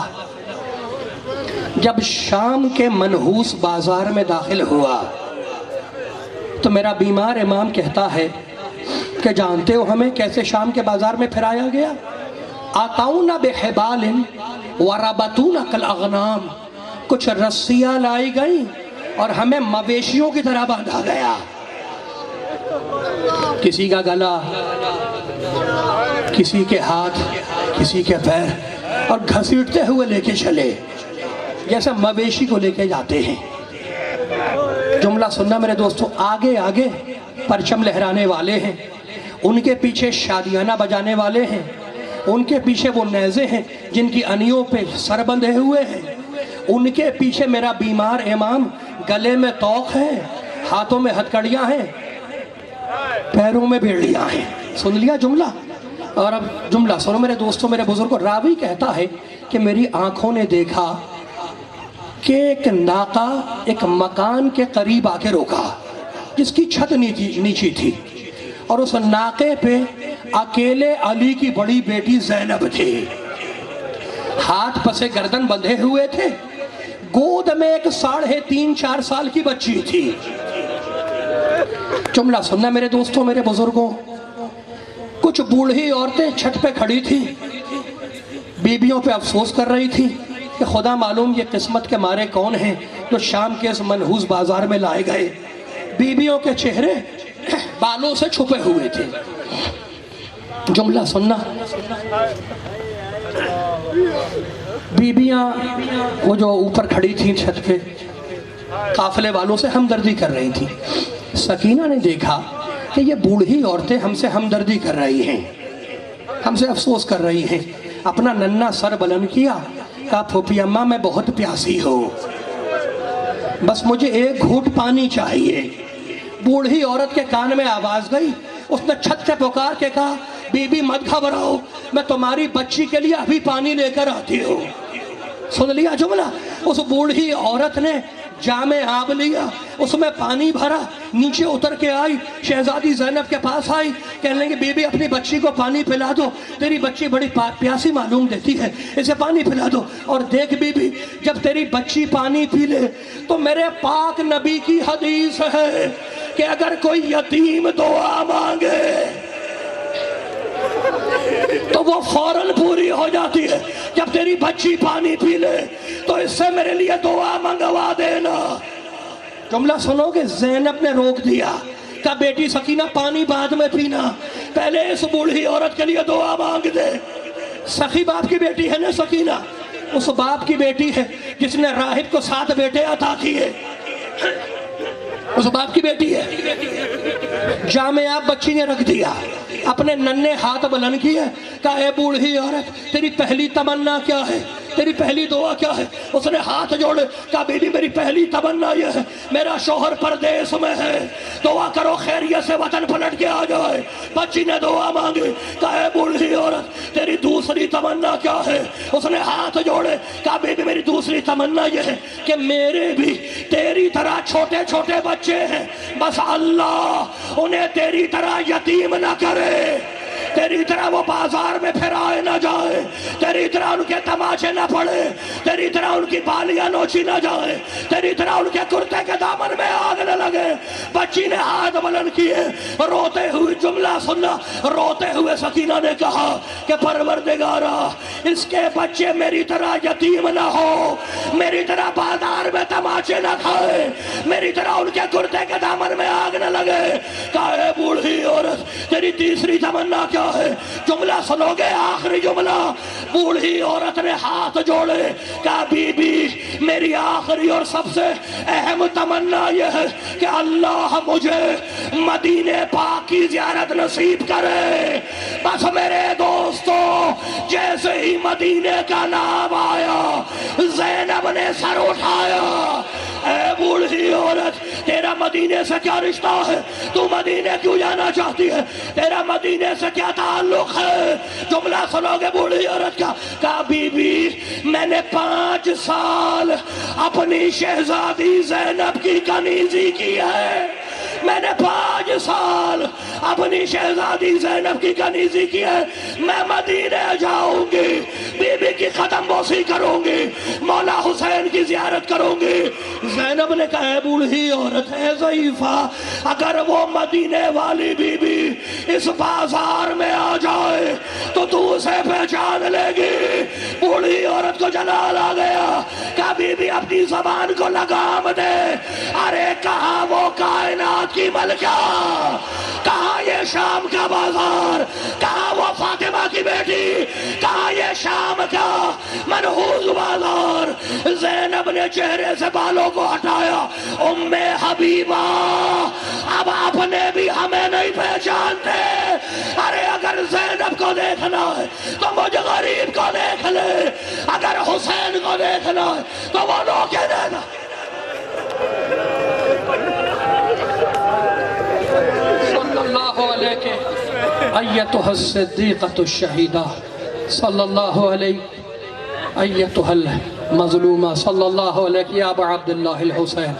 جب شام کے منحوس بازار میں داخل ہوا تو میرا بیمار امام کہتا ہے کہ جانتے ہو ہمیں کیسے شام کے بازار میں پھرایا گیا؟ آتاؤن بحبال وربطون کالاغنام, کچھ رسیاں لائی گئیں اور ہمیں مویشیوں کی طرح باندھا گیا. کسی کا گلا, کسی کے ہاتھ, کسی کے پیر, اور گھسیٹتے ہوئے لے کے چلے جیسے مویشی کو لے کے جاتے ہیں. جملہ سننا میرے دوستوں, آگے آگے پرچم لہرانے والے ہیں, ان کے پیچھے شادیانہ بجانے والے ہیں, ان کے پیچھے وہ نیزے ہیں جن کی انیوں پہ سر بندھے ہوئے ہیں, ان کے پیچھے میرا بیمار امام, گلے میں توق ہے, ہاتھوں میں ہتھکڑیاں ہیں, پیروں میں بیڑیاں ہیں. سن لیا جملہ؟ اور اب جملہ سنو میرے دوستوں, میرے بزرگوں. راوی کہتا ہے کہ میری آنکھوں نے دیکھا کہ ایک ناقہ ایک مکان کے قریب آ کے روکا جس کی چھت نیچی تھی, اور اس ناقے پہ اکیلے علی کی بڑی بیٹی زینب تھی. ہاتھ پسے گردن بندھے ہوئے تھے, گود میں ایک 3.5-4 سال کی بچی تھی. جملہ سننا میرے دوستوں, میرے بزرگوں. کچھ بوڑھی عورتیں چھت پہ کھڑی تھی, بیویوں پہ افسوس کر رہی تھی کہ خدا معلوم یہ قسمت کے مارے کون ہیں جو شام کے اس منحوس بازار میں لائے گئے. بیویوں کے چہرے بالوں سے چھپے ہوئے تھے. جملہ سننا, بیویاں وہ جو اوپر کھڑی تھیں چھت پہ قافلے والوں سے ہمدردی کر رہی تھیں. سکینہ نے دیکھا کہ یہ بوڑھی عورتیں ہم سے ہمدردی کر رہی ہیں, ہم سے افسوس کر رہی ہیں. اپنا ننھا سر بلند کیا, کہا پھوپھی اماں میں بہت پیاسی ہوں, بس مجھے ایک گھونٹ پانی چاہیے. بوڑھی عورت کے کان میں آواز گئی, اس نے چھت سے پکار کے کہا بی بی مت گھبراؤ, میں تمہاری بچی کے لیے ابھی پانی لے کر آتی ہوں. سن لیا جملہ؟ اس بوڑھی عورت نے جام آب لیا, اس میں پانی بھرا, نیچے اتر کے آئی, شہزادی زینب کے پاس آئی, کہنے لگی بی بی اپنی بچی کو پانی پلا دو, تیری بچی بڑی پیاسی معلوم دیتی ہے, اسے پانی پلا دو. اور دیکھ بی بی, جب تیری بچی پانی پی لے تو میرے پاک نبی کی حدیث ہے کہ اگر کوئی یتیم دعا مانگے تو وہ فوراً پوری ہو جاتی ہے. جب تیری بچی پانی پی لے تو اس سے میرے لیے دعا منگوا دینا. جملہ سنو کہ زینب نے روک دیا, کہا بیٹی سکینہ پانی بعد میں پینا, پہلے اس بوڑھی عورت کے لیے دعا مانگ دے. سخی باپ کی بیٹی ہے نا سکینہ, اس باپ کی بیٹی ہے جس نے راہب کو 7 بیٹے عطا کیے. اس باپ کی بیٹی ہے، جامع آپ بچی نے رکھ دیا، اپنے ننھے ہاتھ بلند کیے، کہا اے بوڑھی عورت تیری پہلی تمنا کیا ہے، تیری پہلی دعا کیا ہے؟ اس نے ہاتھ جوڑے، کہا بی بی میری پہلی تمنا یہ ہے، میرا شوہر پردیس میں ہے، دعا کرو خیریت سے وطن پلٹ کے آ جائے۔ بچی نے دعا مانگی، کہا اے بوڑھی عورت تیری دوسری تمنا کیا ہے؟ اس نے ہاتھ جوڑے، کہا بی بی میری دوسری تمنا یہ ہے کہ میرے بھی تیری طرح چھوٹے چھوٹے بچے ہیں، بس اللہ انہیں تیری طرح یتیم نہ کرے، تیری طرح وہ بازار میں پھرائے نہ جائے، تیری طرح ان کے تماشے نہ پڑے، تیری طرح ان کی بالیاں نوچی نہ جائے، تیری طرح ان کے کرتے کے دامن میں آگ نہ لگے۔ بچی نے ہاتھ بلند کیے، روتے ہوئے جملہ سننا، روتے ہوئے سکینہ نے کہا کہ پروردگارا اس کے بچے میری طرح یتیم نہ ہو، میری طرح بازار میں تماشے نہ کھائے، میری طرح ان کے کرتے کے دامن میں آگ نہ لگے۔ کہا اے بوڑھی عورت تیری تیسری تمنا کیا ہے؟ جملہ سنو گے، آخری جملہ۔ بوڑھی عورت نے ہاتھ جوڑے، کہا بی بی میری آخری اور سب سے اہم تمنا یہ ہے کہ اللہ مجھے مدینے پاک کی زیارت نصیب کرے۔ بس میرے دوستو جیسے ہی مدینے کا نام آیا زینب نے سر اٹھایا۔ اے بوڑھی عورت تیرا مدینے سے کیا رشتہ ہے؟ تو مدینے کیوں جانا چاہتی ہے؟ تیرا مدینے سے کیا تعلق ہے؟ جملہ سنو گے بوڑھی عورت کا، کہا بی بی میں نے 5 سال اپنی شہزادی زینب کی کنیزی کی ہے، میں نے 5 سال اپنی شہزادی زینب کی کنیزی کی ہے، میں مدینے جاؤں گی، بی بی کی قدم بوسی کروں گی، مولا حسین کی زیارت کروں گی۔ زینب نے کہا اے بوڑھی عورت ہے ضعیفہ، اگر وہ مدینے والی بی بی اس بازار میں آ جائے تو اسے پہچان لے گی۔ بوڑھی عورت کو جلال آ گیا، کہا بی بی اپنی زبان کو لگام دے، ارے کہاں وہ کائنات کی ملکہ، کہاں یہ شام کا بازار، کہاں وہ فاطمہ کی بیٹی، کہاں یہ شام کا منحوس بازار۔ زینب نے چہرے سے بالوں کو ہٹایا، ام حبیبہ اب آپ نے بھی ہمیں نہیں پہچانتے، ارے اگر زینب کو دیکھنا ہے تو مجھ غریب کو دیکھ لے، اگر حسین کو دیکھنا ہے تو وہ لوگ کے دینا۔ صلی اللہ علیہ ایتها الصدیقۃ الشہیدہ، صلی اللہ علیہ ایتها المظلومہ، صلی اللہ علیہ یا ابا عبداللہ الحسین۔